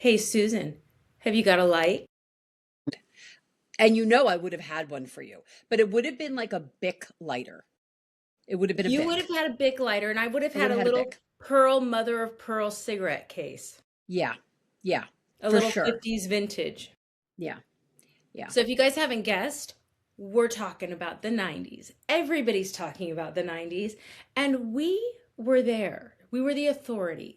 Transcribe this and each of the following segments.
Hey, Susan, have you got a light? And I would have had one for you, but it would have been like a Bic lighter. It would have been a You would have Bic. had a Bic lighter, and I would have I had would a have had a little Bic. pearl mother of pearl cigarette case, Yeah. Yeah. a For little sure. 50s vintage. Yeah. Yeah. So if you guys haven't guessed, we're talking about the 90s. Everybody's talking about the 90s, and we were there. We were the authority.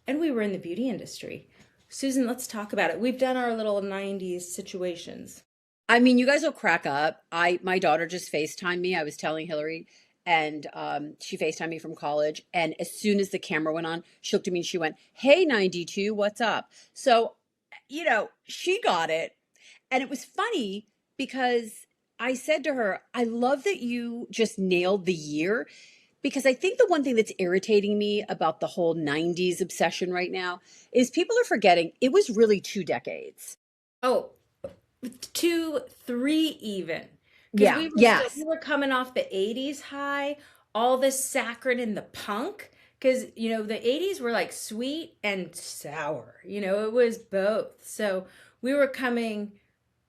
And we were in the beauty industry. Susan, let's talk about it. We've done our little 90s situations. I mean, you guys will crack up. My daughter just FaceTimed me. I was telling Hillary, and she FaceTimed me from college. And as soon as the camera went on, she looked at me and she went, "Hey, 92, what's up?" So, she got it. And it was funny because I said to her, I love that you just nailed the year, because I think the one thing that's irritating me about the whole 90s obsession right now is people are forgetting it was really 2 decades. Oh, two, three even. Because Yeah. we Yes. were coming off the 80s high, all the saccharine and the punk. Because, the 80s were like sweet and sour. It was both. So we were coming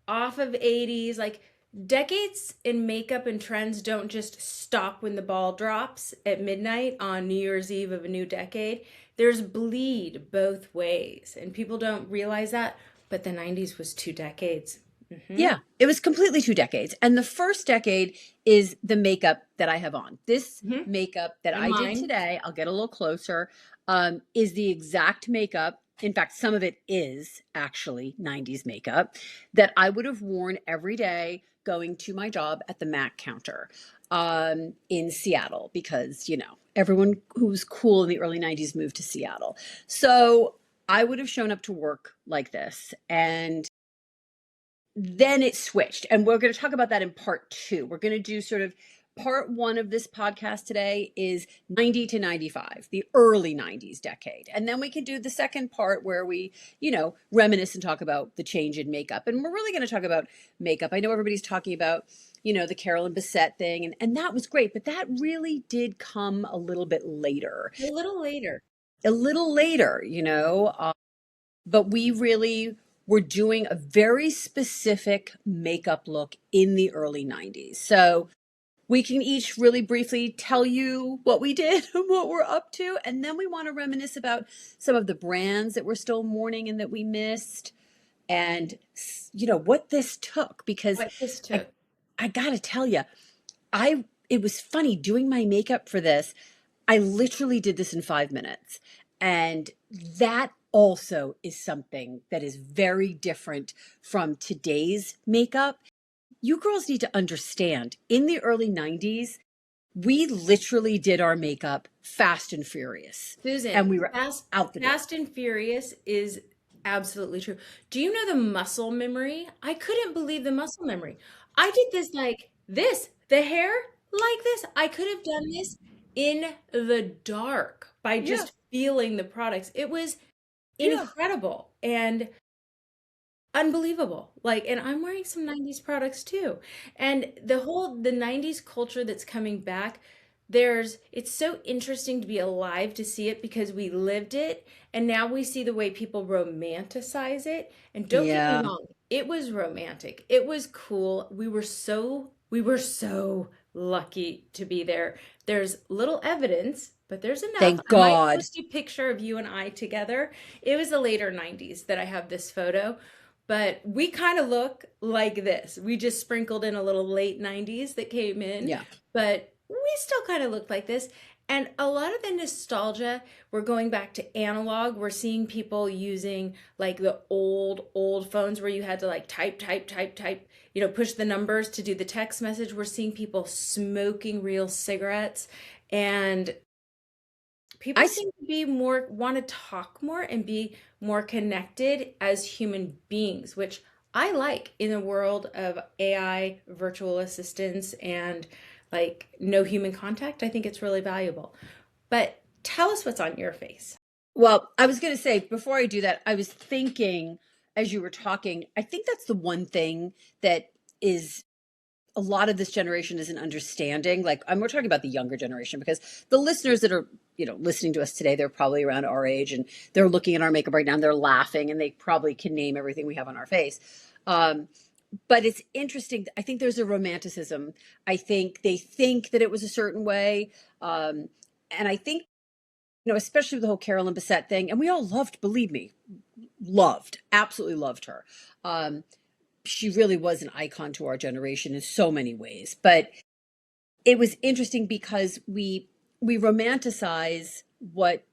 off of 80s, like decades in makeup and trends don't just stop when the ball drops at midnight on New Year's Eve of a new decade. There's bleed both ways, and people don't realize that. But the 90s was 2 decades. Yeah. It was completely 2 decades. And the first decade is the makeup that I have on. This Mm-hmm. makeup that And I did mine. today, I'll get a little closer, is the exact makeup. In fact, some of it is actually 90s makeup that I would have worn every day going to my job at the Mac counter in Seattle, because, everyone who was cool in the early 90s moved to Seattle. So I would have shown up to work like this. And then it switched. And we're going to talk about that in part two. We're going to do sort of part one of this podcast today is 90 to 95, the early 90s decade. And then we can do the second part where we, reminisce and talk about the change in makeup. And we're really going to talk about makeup. I know everybody's talking about, the Carolyn Bessette thing, and that was great, but that really did come a little bit later. A little later. A little later, but we really were doing a very specific makeup look in the early 90s. So we can each really briefly tell you what we did and what we're up to. And then we want to reminisce about some of the brands that we're still mourning and that we missed. And, what this took. Because What this I, took. I got to tell you, it was funny doing my makeup for this. I literally did this in 5 minutes. And that also is something that is very different from today's makeup. You girls need to understand, in the early 90s, we literally did our makeup fast and furious. Susan, And we were Fast, out the door. Fast and Furious is absolutely true. Do you know the muscle memory? I couldn't believe the muscle memory. I did this like this, the hair like this. I could have done this in the dark by Yeah, just feeling the products. It was yeah. incredible and unbelievable. Like, and I'm wearing some 90s products too. And the 90s culture that's coming back, it's so interesting to be alive to see it because we lived it, and now we see the way people romanticize it. And don't get me Yeah. wrong, it was romantic. It was cool. We were so lucky to be there. There's little evidence, but there's enough. Thank I might God. post a picture of you and I together. It was the later 90s that I have this photo, but we kind of look like this. We just sprinkled in a little late 90s that came in, Yeah. but we still kind of look like this. And a lot of the nostalgia, we're going back to analog. We're seeing people using like the old phones where you had to like type, push the numbers to do the text message. We're seeing people smoking real cigarettes, and people I, seem to be more, want to talk more and be more connected as human beings, which I like in the world of AI, virtual assistants, and like no human contact. I think it's really valuable. But tell us what's on your face. well, I was going to say, before I do that, I was thinking as you were talking, I think that's the one thing that is a lot of this generation isn't understanding. Like, we're talking about the younger generation, because the listeners that are listening to us today, they're probably around our age and they're looking at our makeup right now and they're laughing and they probably can name everything we have on our face. Um, but it's interesting. I think there's a romanticism. I think they think that it was a certain way. And I think, especially with the whole Carolyn Bessette thing, and we all loved, believe me, absolutely loved her. She really was an icon to our generation in so many ways. But it was interesting because we romanticize what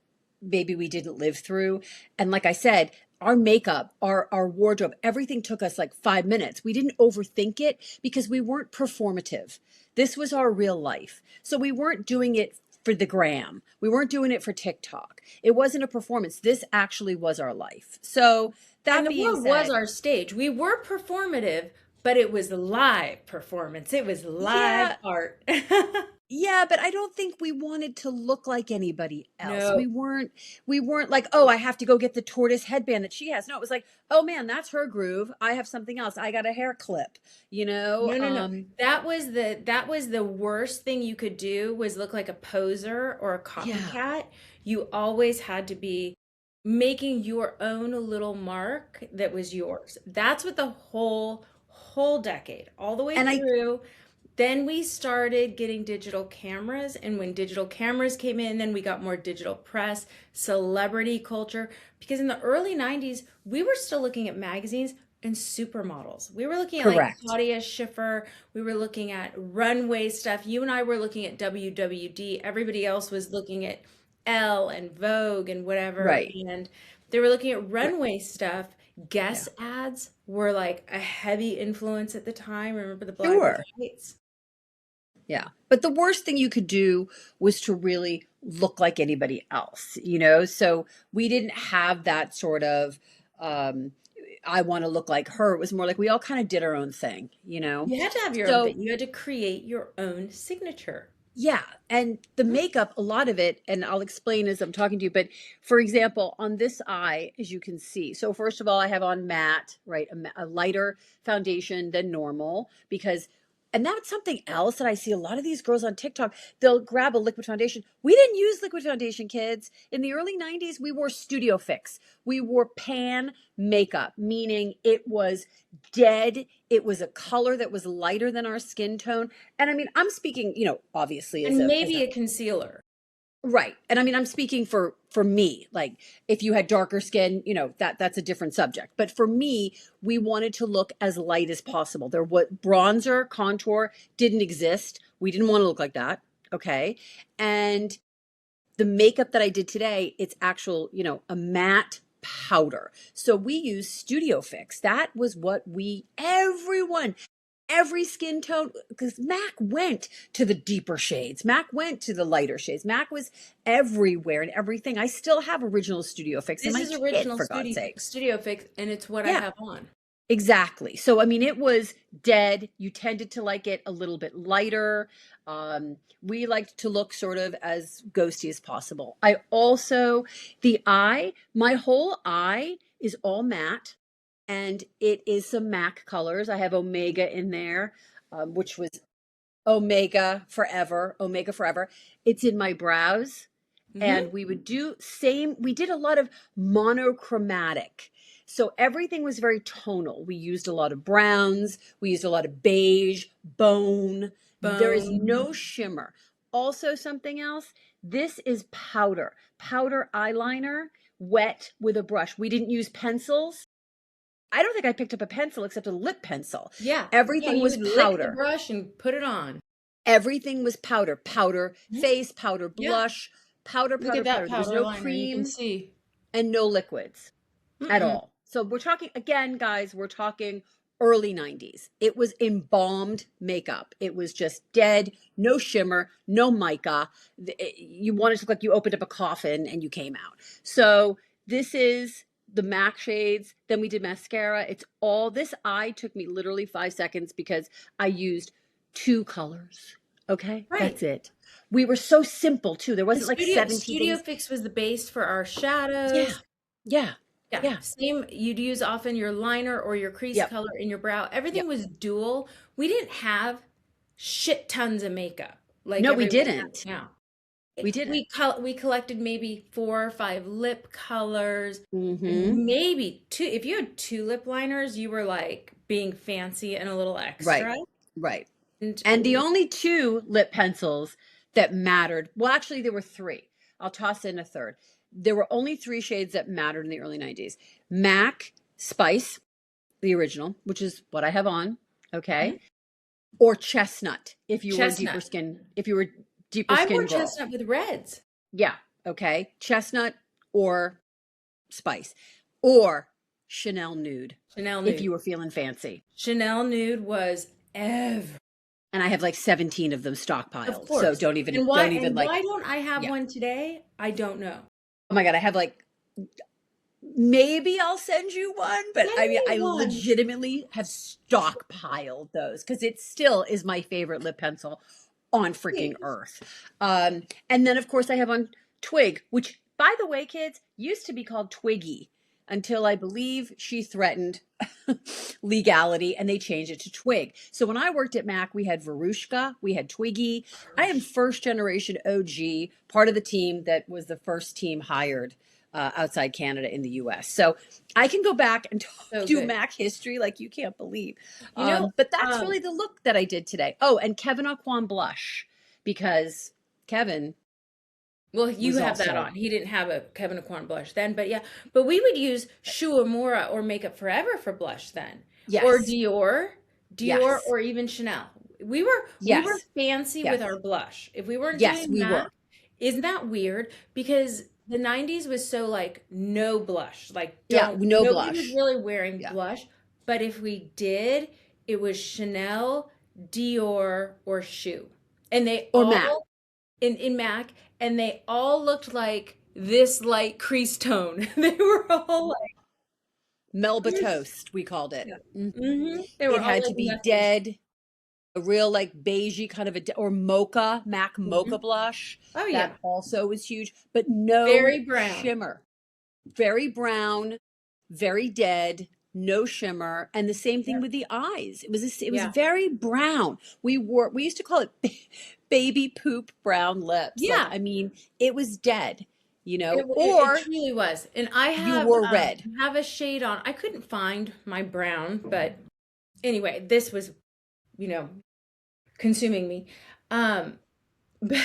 maybe we didn't live through. And like I said, our makeup, our wardrobe, everything took us like 5 minutes. We didn't overthink it because we weren't performative. This was our real life. So we weren't doing it for the gram. We weren't doing it for TikTok. It wasn't a performance. This actually was our life. So And that the being world was said, our stage. We were performative, but it was live performance. It was live yeah, art. yeah, but I don't think we wanted to look like anybody else. No, We weren't like, "Oh, I have to go get the tortoise headband that she has." No, it was like, "Oh man, that's her groove. I have something else. I got a hair clip." You know? no, no, no. That was the worst thing you could do was look like a poser or a Yeah, copycat. You always had to be making your own little mark that was yours. That's what the whole decade, all the way and I through. Then we started getting digital cameras, and when digital cameras came in, then we got more digital press, celebrity culture. Because in the early 90s, we were still looking at magazines and supermodels. We were looking at like correct. Claudia Schiffer, we were looking at runway stuff. You and I were looking at WWD. Everybody else was looking at Elle and Vogue and whatever. Right. And they were looking at Right. runway stuff. Yeah. Guess ads were like a heavy influence at the time. Remember the black and Sure. whites? Yeah. But the worst thing you could do was to really look like anybody else. So we didn't have that sort of um I want to look like her. It was more like we all kind of did our own thing. You had to have your own So thing. You had to create your own signature. yeah, and the Mhm. makeup, a lot of it, and I'll explain as I'm talking to you, but for example, on this eye, as you can see, so first of all, I have on matte, right, a lighter foundation than normal because, and that's something else that I see a lot of these girls on TikTok, they'll grab a liquid foundation. We didn't use liquid foundation, kids. In the early 90s, we wore Studio Fix. We wore pan makeup, meaning it was dead. It was a color that was lighter than our skin tone. And I mean, I'm speaking, obviously as And a maybe a concealer. right. And I mean, I'm speaking for me. Like if you had darker skin, that's a different subject. But for me, we wanted to look as light as possible. There what bronzer, contour didn't exist. We didn't want to look like that. Okay. And the makeup that I did today, it's actual, a matte powder. So we use Studio Fix. That was what every skin tone, because Mac went to the deeper shades. Mac went to the lighter shades. Mac was everywhere and everything. I still have original Studio Fix in This my is kit, original for God's sakes. Studio Fix, and it's what I Yeah, have on. exactly. So, I mean, it was dead. You tended to like it a little bit lighter. We liked to look sort of as ghosty as possible. My whole eye is all matte and it is some MAC colors. I have Omega in there, which was Omega Forever. It's in my brows. Hmm. And we did a lot of monochromatic. So everything was very tonal. We used a lot of browns, we used a lot of beige, bone. There is Bone. no shimmer. Also, something else, this is powder eyeliner, wet with a brush. We didn't use pencils. I don't think I picked up a pencil except a lip pencil. Yeah. Yeah, Everything you was would lick the powder. brush and put it on. Everything was powder. Powder Mhm. face, powder Yeah. blush, powder, Look at powder, that powder. There was powder no liner. You can cream see. and no liquids at Mm-mm. all. So we're talking, again, guys, we're talking early 90s. It was embalmed makeup. It was just dead, no shimmer, no mica. You wanted to look like you opened up a coffin and you came out. So this is the MAC shades. Then we did mascara. It's all this eye took me literally 5 seconds because I used two colors. Okay, Right. that's it. We were so simple too. There And wasn't like Studio 17 Studio things. Fix was the base for our Yeah, shadows. yeah, Yeah, yeah, same. You'd use often your liner or your crease yep, color in your brow. Everything yep. was dual. We didn't have shit tons of makeup like No, we everyone has didn't. now. We did it. We collected maybe 4 or 5 lip colors, Mm-hmm. maybe two. If you had two lip liners, you were like being fancy and a little Right. extra. Right. And And the only two lip pencils that mattered, well, actually, there were three. I'll toss in a third. There were only three shades that mattered in the early 90s: MAC Spice, the original, which is what I have on, Mhm. okay? Or Chestnut, if you were Chestnut. deeper I skin wore girl. chestnut with reds. Yeah, okay. Chestnut or Spice. Or Chanel Nude, Chanel if nude. you were feeling fancy. Chanel nude was ever. And I have like 17 of them Of stockpiled. So course. And like, why don't I have yeah. one today? I don't know. Oh my God, I have like, maybe I'll send you one, but Send I mean, me I one. legitimately have stockpiled those because it still is my favorite lip pencil on freaking Please. earth. And then of course I have on Twig, which by the way, kids, used to be called Twiggy until I believe she threatened legality and they changed it to Twig. So when I worked at Mac, we had Verushka, we had Twiggy. I am first generation OG, part of the team that was the first team hired outside Canada in the US. So I can go back and So do good. Mac history like you can't believe. You know, But that's really the look that I did today. Oh, and Kevin Aquan blush because Kevin well, you was have that also, on. He didn't have a Kevin Aucoin blush then, but yeah. But we would use Shu Uemura or Makeup Forever for blush then, or yes, Dior, yes, or even Chanel. We were yes, fancy with yes, our blush. If we weren't yes, doing we MAC, were. isn't that weird? Because the 90's was so like no blush. Like Yeah, don't no nobody was blush. really wearing Yeah. blush. But if we did, it was Chanel, Dior, or Shu. And they Or Mac. all in MAC, and they all looked like this light crease tone. They were all like Melba this. toast, we called it. Yeah. Mhm. They were It all had like to be message. dead, a real like beigey kind of or mocha, Mac mocha Mhm. blush. Oh yeah, That also was huge, but no very brown. shimmer. Very brown, very dead, no shimmer, and the same thing Yeah, with the eyes. It was yeah, very brown. We used to call it baby poop brown lips. Like yeah. I mean, it was dead, It or truly was. And I you wore red. have a shade on. I couldn't find my brown, but anyway, this was you know consuming me. Um, but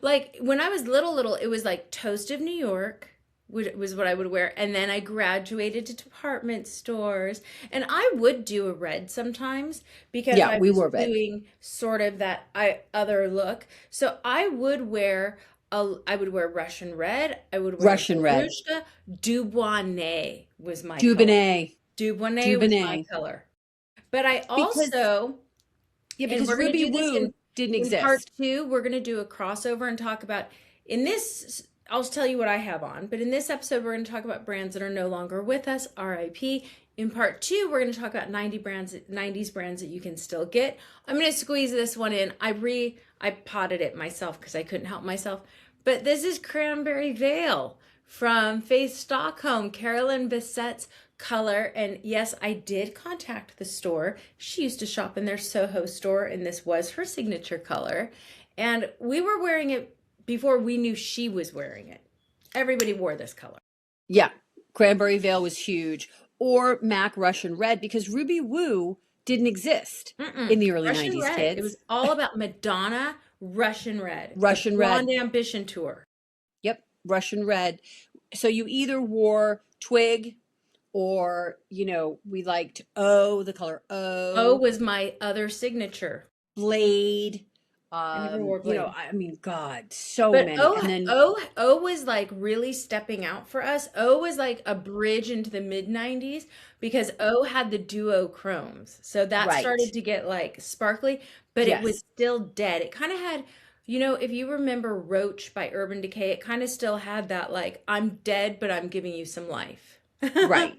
like when I was little, it was like Toast of New York, which was what I would wear. And then I graduated to department stores. And I would do a red sometimes because Yeah, I we was wore red. doing sort of that other look. So I would wear Russian red. I would wear Russian red. Verushka. Dubonnet was my color. Dubonnet. Dubonnet was my Dubonnet. color. But I Because also, yeah, and because we're going to Ruby do this Woo didn't in part exist. two. We're going to do a crossover and talk about in this. I'll tell you what I have on, but in this episode, we're going to talk about brands that are no longer with us, RIP. In part two, we're going to talk about 90's brands that you can still get. I'm going to squeeze this one in. I potted it myself because I couldn't help myself. But this is Cranberry Veil from Faith Stockholm, Carolyn Bissett's color. And yes, I did contact the store. She used to shop in their Soho store, and this was her signature color. And we were wearing it before we knew she was wearing it. Everybody wore this color. Yeah, Cranberry Veil was huge. Or MAC Russian Red because Ruby Woo didn't exist in Mm-mm. the early Russian 90s, red. It was kids. all about Madonna, Russian red, the Russian Red. Blonde Ambition tour. Yep, Russian Red. So you either wore Twig or, we liked the color O O, was my other signature. Blade. I never wore Blade. I mean, God, so But many. And then, O was like really stepping out for us. O was like a bridge into the mid 90's because O had the duochromes. So that right. started to get like sparkly, but it was Yes. still dead. It kind of had, if you remember Roach by Urban Decay, it kind of still had that like, I'm dead, but I'm giving you some life. Right.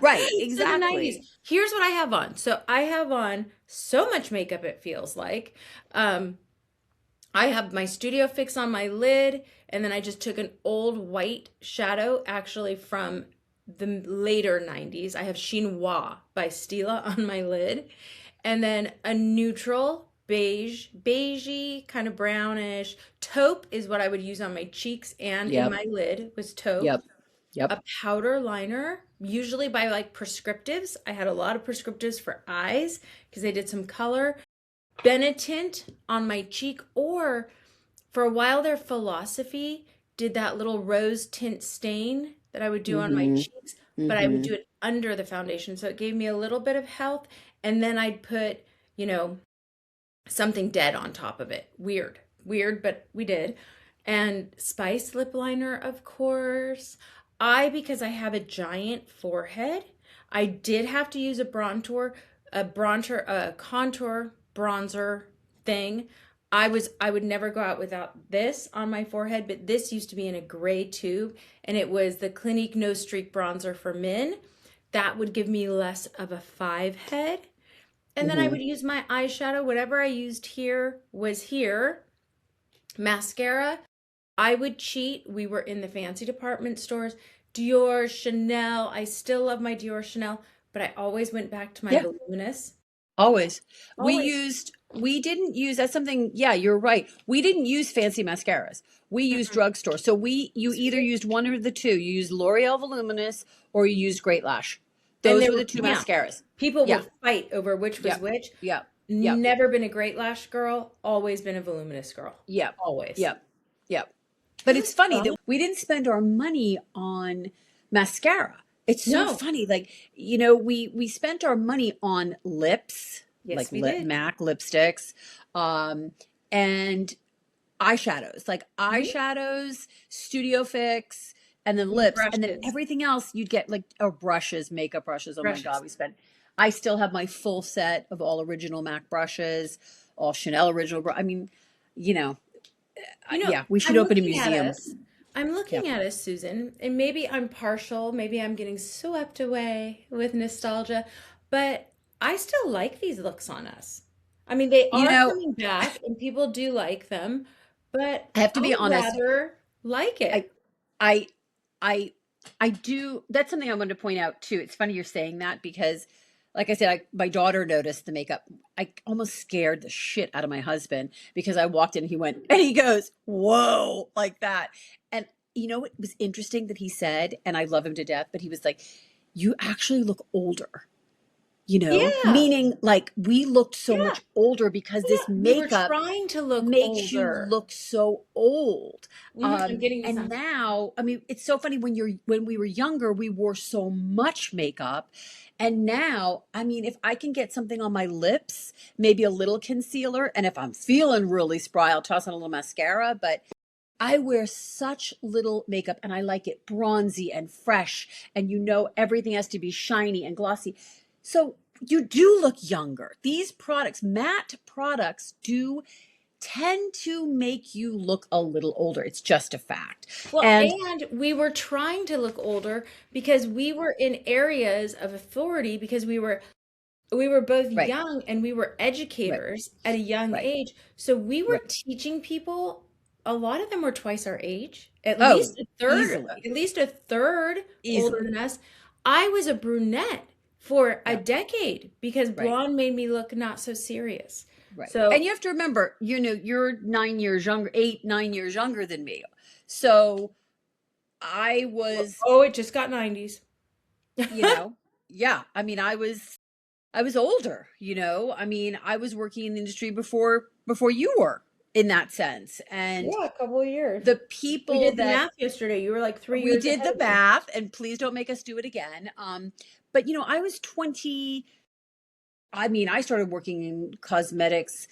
Right. So the Exactly. 90's. Here's what I have on. So I have on so much makeup, it feels like. I have my Studio Fix on my lid, and then I just took an old white shadow, actually from the later 90's. I have Chinois by Stila on my lid, and then a neutral beigey, kind of brownish. Taupe is what I would use on my cheeks and in Yep. my lid was taupe. Yep. Yep. A powder liner, usually by like prescriptives. I had a lot of prescriptives for eyes because they did some color. Benetint on my cheek, or for a while their Philosophy did that little rose tint stain that I would do on my Mm-hmm. cheeks, but I would Mm-hmm. do it under the foundation. So it gave me a little bit of health. And then I'd put, you know, something dead on top of it. Weird. Weird, but we did. And Spice lip liner, of course. Because I have a giant forehead, I did have to use a contour bronzer thing. I would never go out without this on my forehead, but this used to be in a gray tube, and it was the Clinique No Streak bronzer for men. That would give me less of a five head. And then I Mm-hmm. would use my eyeshadow. Whatever I used here was here. Mascara, I would cheat. We were in the fancy department stores. Dior, Chanel. I still love my Dior Chanel, but I always went back to my Yeah. voluminous. Always. Always. We didn't use, that's something, yeah, you're right. We didn't use fancy mascaras. We used Mm-mm. drugstore. So you either used one or the two. You used L'Oreal Voluminous or you used Great Lash. And Those they were were the two pants. mascaras. People Yeah. would fight over which was Yep. which. Yep. Yep. Never been a Great Lash girl. Always been a voluminous girl. Yep. Always. Yep. Yep. But It it's was funny fun. that we didn't spend our money on mascara. It's so No. funny. Like, we spent our money on lips, Yes, like we did. MAC lipsticks, and eyeshadows, like Mhm. eyeshadows, Studio Fix, and then And lips, and then brushes. everything else you'd get like brushes, makeup brushes. Oh my Brushes. God, I still have my full set of all original MAC brushes, all Chanel original. I mean, you know, You know, yeah, we should I'm open a looking at museum. us. I'm Yeah. looking at us, Susan, and maybe I'm partial. Maybe I'm getting swept away with nostalgia, but I still like these looks on us. I mean, they You are know, coming back and people do like them, but I have to be I'd honest. rather like I, it. I, I, I do. That's something I wanted to point out too. It's funny you're saying that because, like I said, my daughter noticed the makeup. I almost scared the shit out of my husband because I walked in, he went, and he goes, "Whoa," like that. And it was interesting that he said, and I love him to death, but he was like, "You actually look older." Yeah, Meaning like we looked so yeah, much older because this yeah. We were makeup trying to look makes you older. look so old. I'm getting you And some. now, I mean, it's so funny when we were younger, we wore so much makeup. And now, I mean, if I can get something on my lips, maybe a little concealer, and if I'm feeling really spry, I'll toss on a little mascara, but I wear such little makeup and I like it bronzy and fresh, and everything has to be shiny and glossy. So you do look younger. These products, matte products, do tend to make you look a little older. It's just a fact. Well, And and we were trying to look older because we were in areas of authority because we were both right, young and we were right, educators at a young right, age. So we were right. teaching people, a lot of them were twice our age, at Oh, least a third, easily, at least a third older easily. than us. I was a brunette for a Yeah, decade because right, blonde made me look not so serious. right. And So, you have to remember, you're 9 years younger, 8, 9 years younger than me. So I was, oh, it just got 90's. you know, yeah. I mean, I was older, I mean, I was working in the industry before you were in that sense. And Yeah, a couple of years. the We people did the that math yesterday. You were like three we years did ahead the of me. math, and please don't make us do it again. But I was 20. I mean, I started working in cosmetics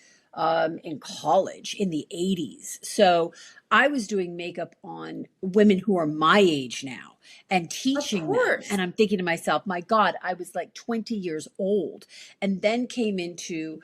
in college in the 80s. So I was doing makeup on women who are my age now and Of teaching them. course. And I'm thinking to myself, my God, I was like 20 years old and then came into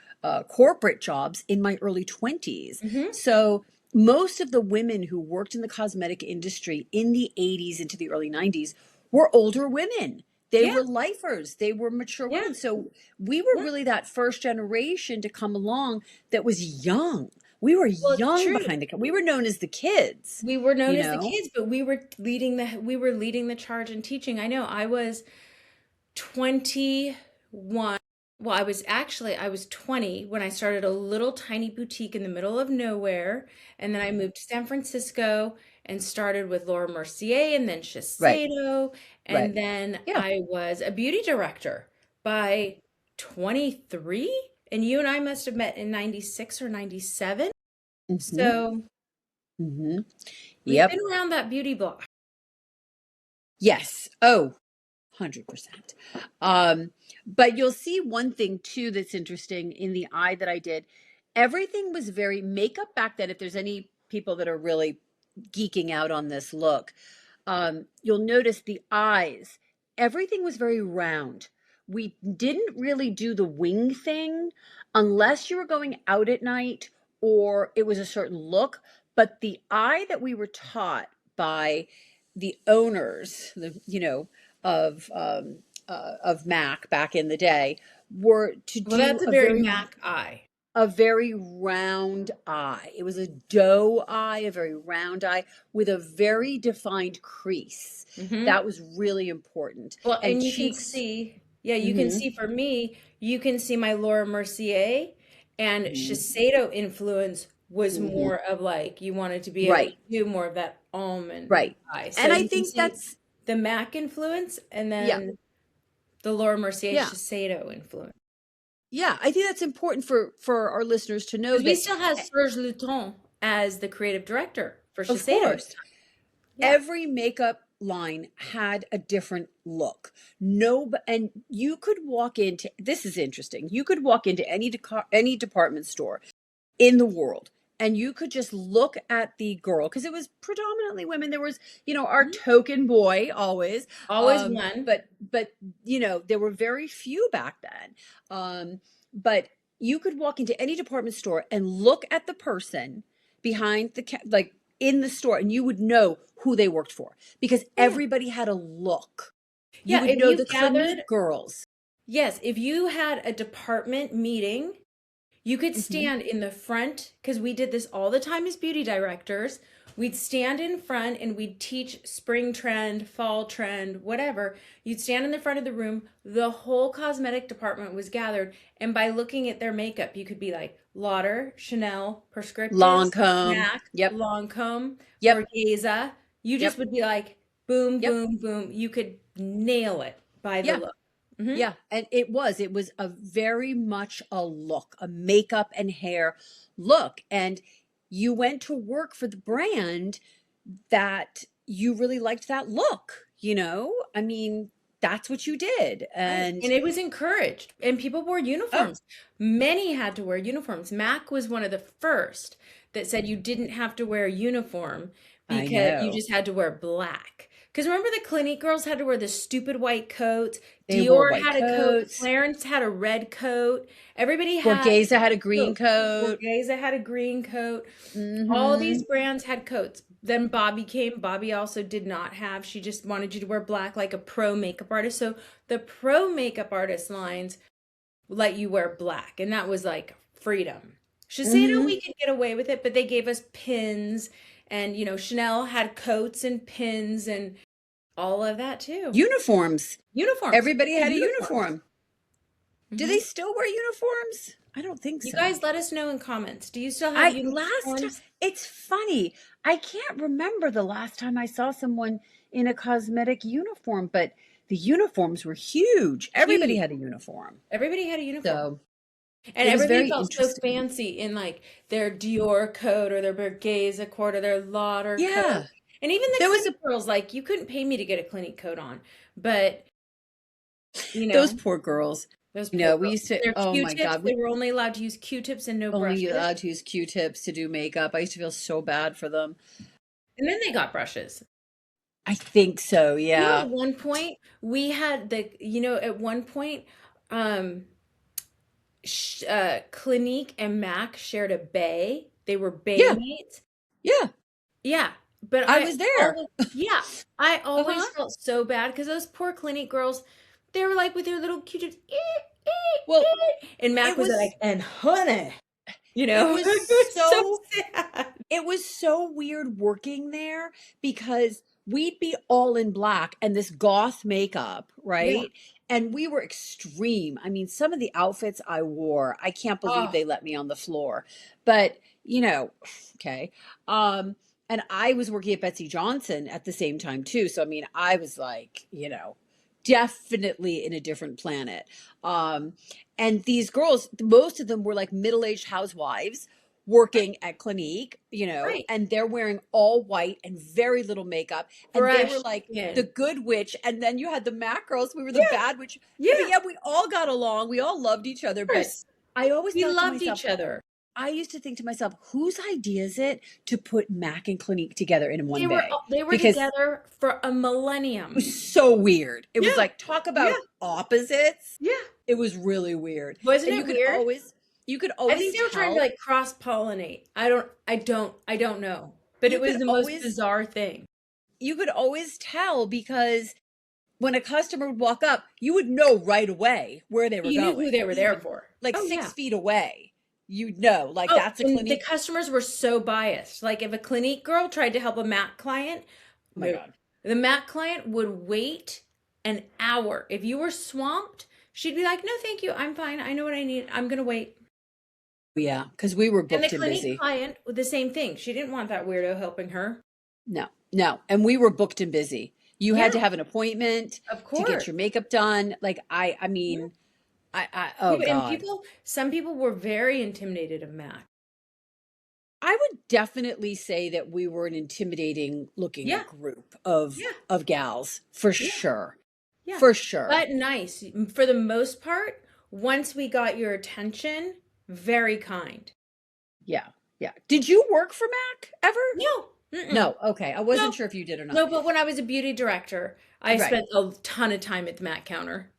corporate jobs in my early 20s. Hmm. So most of the women who worked in the cosmetic industry in the 80s into the early 90s were older women. They Yeah, were lifers. They were mature yeah, women. So we were yeah. really that first generation to come along that was young. We were Well, it's young true. behind the we were known as the kids, We were known you as the know? kids, but we were leading the charge in teaching. I know I was 21 Well, I was 20 when I started a little tiny boutique in the middle of nowhere, and then I moved to San Francisco and started with Laura Mercier and then Right. Shiseido, Right. and then Yeah. I was a beauty director by 23, and you and I must have met in 96 or 97. Mm-hmm. So, Mm-hmm. we've been Yep. around that beauty block. Yes. Oh, 100%. Um, but you'll see one thing too that's interesting in the eye that I did. Everything was very makeup back then. If there's any people that are really geeking out on this look, you'll notice the eyes. Everything was very round. We didn't really do the wing thing unless you were going out at night or it was a certain look. But the eye that we were taught by the owners, of Mac back in the day, were to Well, do that's a very MAC eye. a very round eye. It was a doe eye, a very round eye with a very defined crease. Hmm. That was really important. Well, And and you can cheeks. see, yeah, you can Hmm. see for me, you can see my Laura Mercier and Hmm. Shiseido influence was Hmm. more of like you wanted to be able to Right, do more of that almond right. eye. So And I you can think see that's, the MAC influence and yeah, then the Laura Mercier yeah, Shiseido influence. yeah. I think that's important for our listeners to know Because we that, still have eh, Serge Luton as the creative director for of Shiseido at the course, time. Yeah. every makeup line had a different look. No, and you could walk into, this is interesting. You could walk into any department store in the world and you could just look at the girl because it was predominantly women. There was, our Mhm. token boy always. Always one. But there were very few back then. But you could walk into any department store and look at the person behind like in the store and you would know who they worked for because Yeah. everybody had a look. You Yeah. would If know you the gathered, Clinique girls. yes, if you had a department meeting, you could Hmm. stand in the front because we did this all the time as beauty directors. We'd stand in front and we'd teach spring trend, fall trend, whatever. You'd stand in the front of the room. The whole cosmetic department was gathered. And by looking at their makeup, you could be like Lauder, Chanel, Prescriptives, Lancome. MAC, Yep. Lancome, Yep. Borghese. You just Yep. would be like, boom, Yep. boom, boom. You could nail it by the Yeah. look. Hmm. Yeah. And it was a very much a look, a makeup and hair look. And you went to work for the brand that you really liked that look. I mean, that's what you did. Right. And And it was encouraged, and people wore oh, uniforms. Many had to wear uniforms. Mac was one of the first that said you didn't have to wear a uniform I because you know. just had to wear black. Because remember the Clinique girls had to wear the stupid white coats. They wore Dior white had a coat. coats. Clarence had a red coat. Everybody had Borghese had a green coats. coat. Borghese had a green coat. All Hmm. these brands had coats. Then Bobby came. Bobby also did not have. She just wanted you to wear black like a pro makeup artist. So the pro makeup artist lines let you wear black, and that was like freedom. Shiseido, Hmm. we could get away with it, but they gave us pins, and Chanel had coats and pins and all of that too. Uniforms. Uniforms. Everybody Yeah, had a uniforms. uniform. Do they Hmm. still wear uniforms? I don't think You so. guys let us know in comments. Do you still have I last time uniforms? it's funny. I can't remember the last time I saw someone in a cosmetic uniform, but the uniforms were huge. Everybody Huge. had a uniform. Everybody had a uniform. So And it was everybody very felt so interesting. fancy in like their Dior coat or their Borghese coat or their Lauder coat. Yeah. And even the There was a Clinique girls, like you couldn't pay me to get a Clinique coat on, but you those know, poor girls. those poor We girls. used to, Their oh my Q-tips, God, they we were only allowed to use Q-tips and no only brushes. allowed to use Q-tips to do makeup. I used to feel so bad for them. And then they got brushes. I think so, yeah. At one point we had at one point, um, Clinique and Mac shared a bay. They were bay Yeah, mates. yeah. Yeah, but I was there. I Uh-huh. always felt so bad because those poor Clinique girls, they were like with their little Q-tips, Well, and Mac it was like, was and honey, it it was was so so sad. it was so weird working there because we'd be all in black and this goth makeup, Yeah. right? And we were extreme. I mean, some of the outfits I wore, I can't believe Oh, they let me on the floor. But, you know, okay. And I was working at Betsy Johnson at the same time too. So I mean, I was like, definitely in a different planet. Um, and these girls, most of them were like middle-aged housewives right, working at Clinique, right. and they're wearing all white and very little makeup. And they were Fresh like the skin. good witch. And then you had the Mac girls. We were the Yeah, bad witch. But yeah, yeah, we all got along. We all loved each other. of But course. I always We thought to loved myself, each other. I used to think to myself, whose idea is it to put Mac and Clinique together in one day? They were Because it together for a millennium. was so weird. It was Yeah, like, talk yeah, about opposites. yeah. It was really weird. Wasn't And it weird? you could I always think they were trying to tell like cross pollinate. I don't know. But it you was could the most always bizarre thing. you could always tell because when a customer would walk up, you would know right away where they were You knew who going. they were there Even for. like Oh six yeah. feet away, you'd know, like Oh, that's a and the Clinique. customers were so biased. Like if a Clinique girl tried to help a Mac client, Oh my no. God. The Mac client would wait an hour. If you were swamped, she'd be like, "No, thank you. I'm fine. I know what I need. I'm gonna wait." Yeah, because we were And the booked and Clinique busy. client, the same thing. She didn't want that weirdo helping her. No, no. And we were booked and busy. You had Yeah, to have an appointment of to get course. your makeup done. Like I Yeah. mean, oh And God. some people were very intimidated of Mac. I would definitely say that we were an intimidating looking Yeah, group of yeah, gals for yeah, sure. yeah. For sure. But nice. For the most part, once we got your attention, very kind. Yeah. Yeah. Did you work for Mac ever? No. Mm-mm. No. Okay. I wasn't No. sure if you did or not. No, but when I was a beauty director, I Right. spent a ton of time at the Mac counter.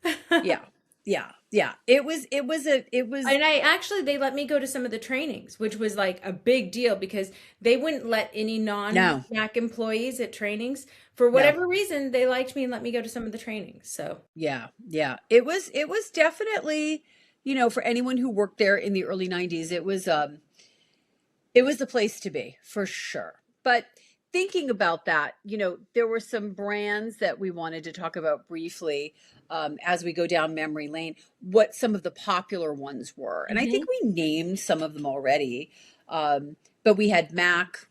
Yeah. Yeah. Yeah. It was And I actually, they let me go to some of the trainings, which was like a big deal because they wouldn't let any no, non-Mac employees at trainings. For no. whatever reason, they liked me and let me go to some of the trainings. So, Yeah. Yeah. It was definitely, for anyone who worked there in the early 90s, it was the place to be for sure. But thinking about that, there were some brands that we wanted to talk about briefly as we go down memory lane, what some of the popular ones were. And I think mhm. we named some of them already. But we had Mac,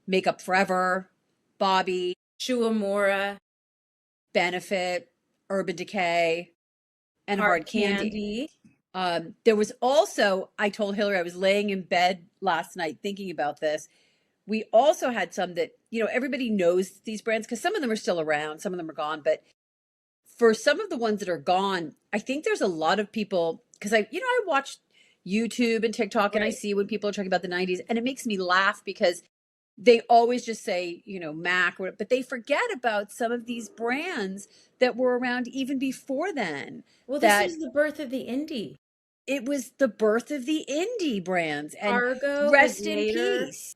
Makeup Forever, Bobby, Shuamura, Benefit, Urban Decay, and Hard Hard Candy. Candy. There was also, I told Hillary, I was laying in bed last night thinking about this. We also had some that, everybody knows these brands because some of them are still around, some of them are gone. But for some of the ones that are gone, I think there's a lot of people because I watch YouTube and TikTok and I Right. see when people are talking about the 90s and it makes me laugh because they always just say, Mac, but they forget about some of these brands that were around even before then. Well, this That was the birth of the indie. it was the birth of the indie brands and Cargo was rest in later. peace.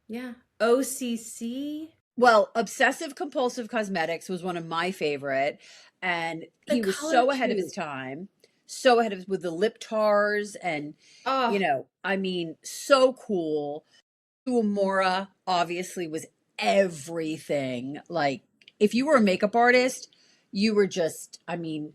Yeah. OCC. Well, Obsessive Compulsive Cosmetics was one of my favorite, and The he was color so ahead of his tube. time, so ahead of with the lip tars, and Oh, I mean, so cool. Uemura obviously was everything. Like, if you were a makeup artist, you were just, I mean,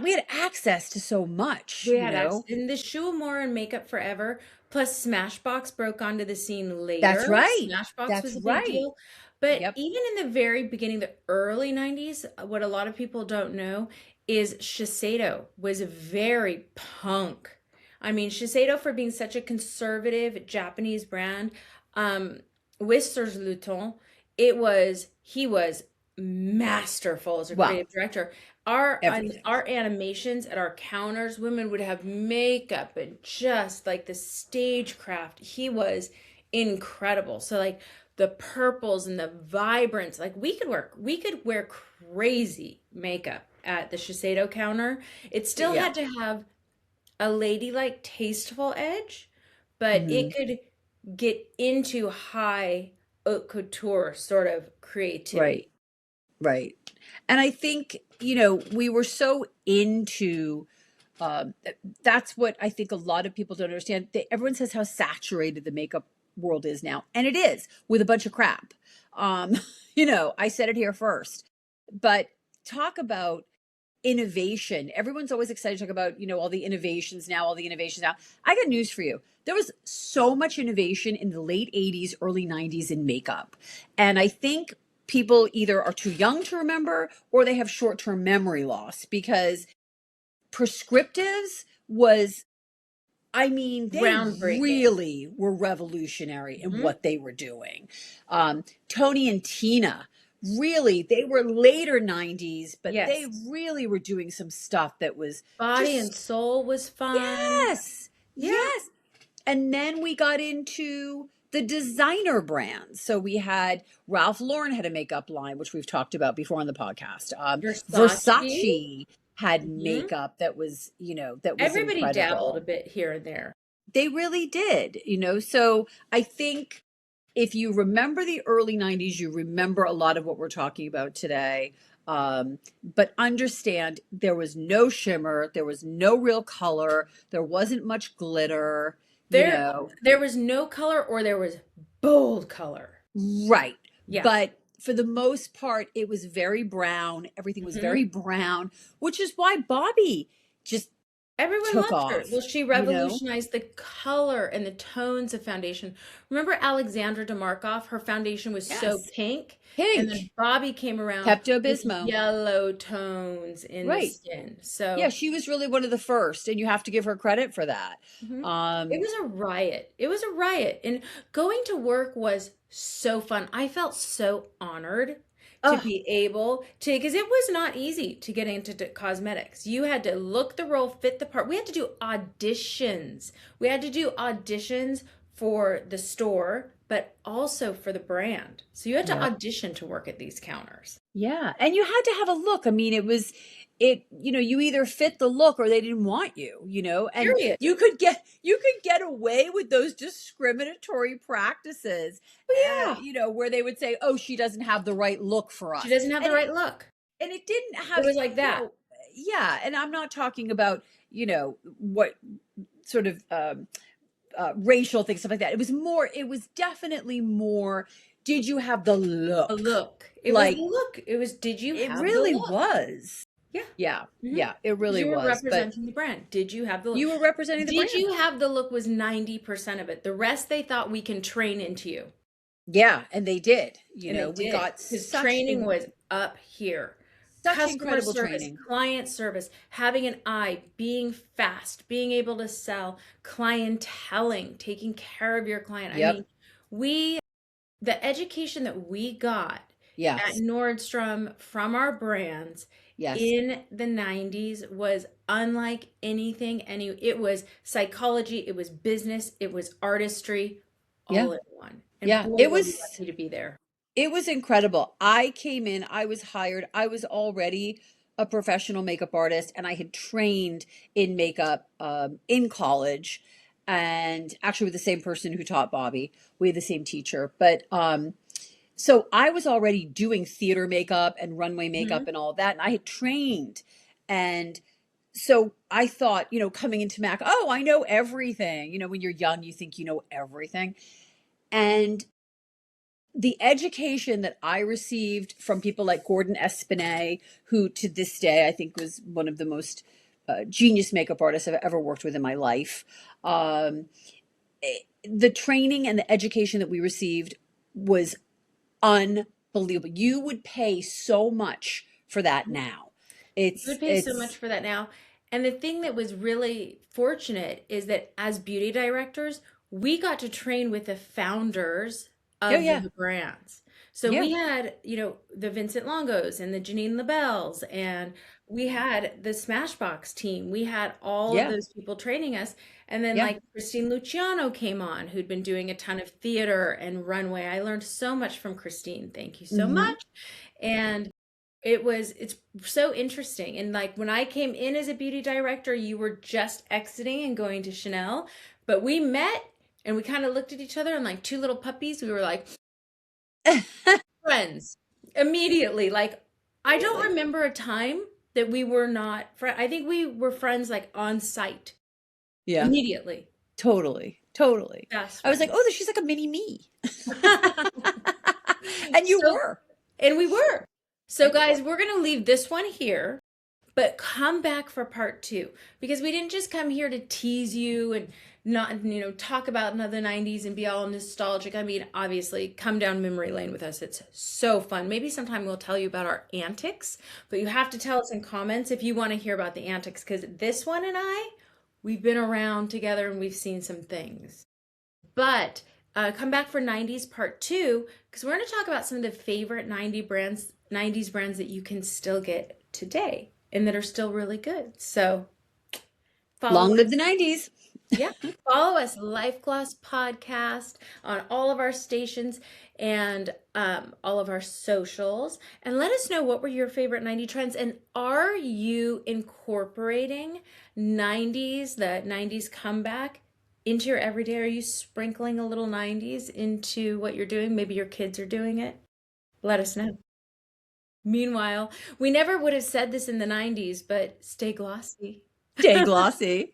we had access to so much, we you had access. know. And the Shuamura and Makeup Forever, plus Smashbox broke onto the scene That's later. right. Smashbox That's was a big right. deal. But Yep. even in the very beginning, the early 90s, what a lot of people don't know is Shiseido was very punk. I mean, Shiseido, for being such a conservative Japanese brand, um, with Serge Luton, he was masterful as a Well, creative director. everything. Our animations at our counters, women would have makeup and just like the stagecraft. He was incredible. So like the purples and the vibrance, like we could wear crazy makeup at the Shiseido counter. It still Yeah. had to have a ladylike, tasteful edge, but it Mhm. could get into high haute couture sort of creativity. Right. Right. And I think, we were so into that's what I think a lot of people don't understand. Everyone says how saturated the makeup world is now, and it is with a bunch of crap. Um, I said it here first. But talk about innovation. Everyone's always excited to talk about, all the innovations now, all the innovations now. I got news for you. There was so much innovation in the late 80s, early 90s in makeup. And I think people either are too young to remember or they have short-term memory loss because prescriptives was, I mean, they Groundbreaking. really were revolutionary in Hmm. what they were doing. Tony and Tina, really, they were later 90s, but they Yes. really were doing some stuff that was Body and just, Soul was fun. yes, Yeah. yes. And then we got into the designer brands. So we had Ralph Lauren had a makeup line, which we've talked about before on the podcast. Versace. Versace had Hmm. makeup that was Everybody dabbled a incredible. bit here and there. They really did. So I think if you remember the early 90s, you remember a lot of what we're talking about today. But understand there was no shimmer, there was no real color, there wasn't much glitter, you There, know. there was no color or there was bold color. Right. Yeah. But for the most part, it was very brown. Everything was Hmm. very brown, which is why Bobby just Everyone took loved her. Well, off, she you know? revolutionized the color and the tones of foundation. Remember Alexandra DeMarkov? Her foundation was so Yes. pink, and then Pink, Bobby came around Pepto with Bismol. yellow tones in the Right. skin. Yeah, So, she was really one of the first, and you have to give her credit for that. mhm, it Um, was a riot. It was a riot. And going to work was so fun. I felt so honored to oh, be able to, because it was not easy to get into cosmetics. You had to look the role, fit the part. We had to do auditions. We had to do auditions for the store, but also for the brand. So you had to yep. audition to work at these counters. Yeah, and you had to have a look. I mean, you either fit the look or they didn't want you, and Period. you could get away with those discriminatory practices, Oh, yeah. where they would say, "Oh, she doesn't have the right look for She us." doesn't have the And it right look. and it didn't It have, was like you that. know, yeah, and I'm not talking about, what sort of racial things, stuff like that. It was definitely more, did you have the A look? look. It was the Like, look. It was, did you it have the really look? was. Yeah. Yeah, Hmm. yeah, it Because really you were was. But representing the brand. Did you have the look? you were representing the Did brand. you have the look was 90% of it. The rest they thought we can train into you. Yeah, and they did. And they We did. got Because training was up here. Customer incredible service, training. client service, having an eye, being fast, being able to sell, clienteling, taking care of your client. I Yep. mean, we the education that we got at Yes. Nordstrom from our brands Yes. in the 90s was unlike anything it was psychology, it was business, it was artistry Yeah. all in one. And Yeah. boy, It were we was lucky to be there. it was incredible. I came in, I was hired. I was already a professional makeup artist and I had trained in makeup in college, and actually with the same person who taught Bobby. We had the same teacher. But so I was already doing theater makeup and runway makeup Mhm. and all that. And I had trained. And so I thought, coming into Mac, oh, I know everything. When you're young, you think you know everything. And the education that I received from people like Gordon Espinay, who to this day I think was one of the most genius makeup artists I've ever worked with in my life. Um, the training and the education that we received was unbelievable. You would pay so much for that now. You would It's pay so much it's for that now. And the thing that was really fortunate is that as beauty directors, we got to train with the founders oh of yeah, the brands. So yeah, we had, the Vincent Longos and the Janine LaBelles, and we had the Smashbox team. We had all of yeah, those people training us. And then yeah. like Christine Luciano came on, who'd been doing a ton of theater and runway. I learned so much from Christine. Thank you so Hmm. much. And it's so interesting. And like when I came in as a beauty director, you were just exiting and going to Chanel, but we met and we kind of looked at each other and like two little puppies. We were like friends immediately. Like I don't Really? remember a time that we were not I think we were friends like on site Yeah, immediately. totally, totally. Best I was like, friends. oh, she's like a mini me. And you So, were. and we were. So, And you were. guys, we're going to leave this one here, but come back for part two because we didn't just come here to tease you and not, talk about another 90s and be all nostalgic. I mean, obviously, come down memory lane with us. It's so fun. Maybe sometime we'll tell you about our antics, but you have to tell us in comments if you want to hear about the antics because this one and we've been around together and we've seen some things. But come back for 90s part two because we're going to talk about some of the favorite 90s brands that you can still get today and that are still really good. So follow Long live us. the 90s. Yeah, follow us, Life Gloss Podcast, on all of our stations and all of our socials. And let us know what were your favorite 90 trends. And are you incorporating 90s, the 90s comeback into your everyday? Are you sprinkling a little 90s into what you're doing? Maybe your kids are doing it. Let us know. Meanwhile, we never would have said this in the 90s, but stay glossy. Stay glossy.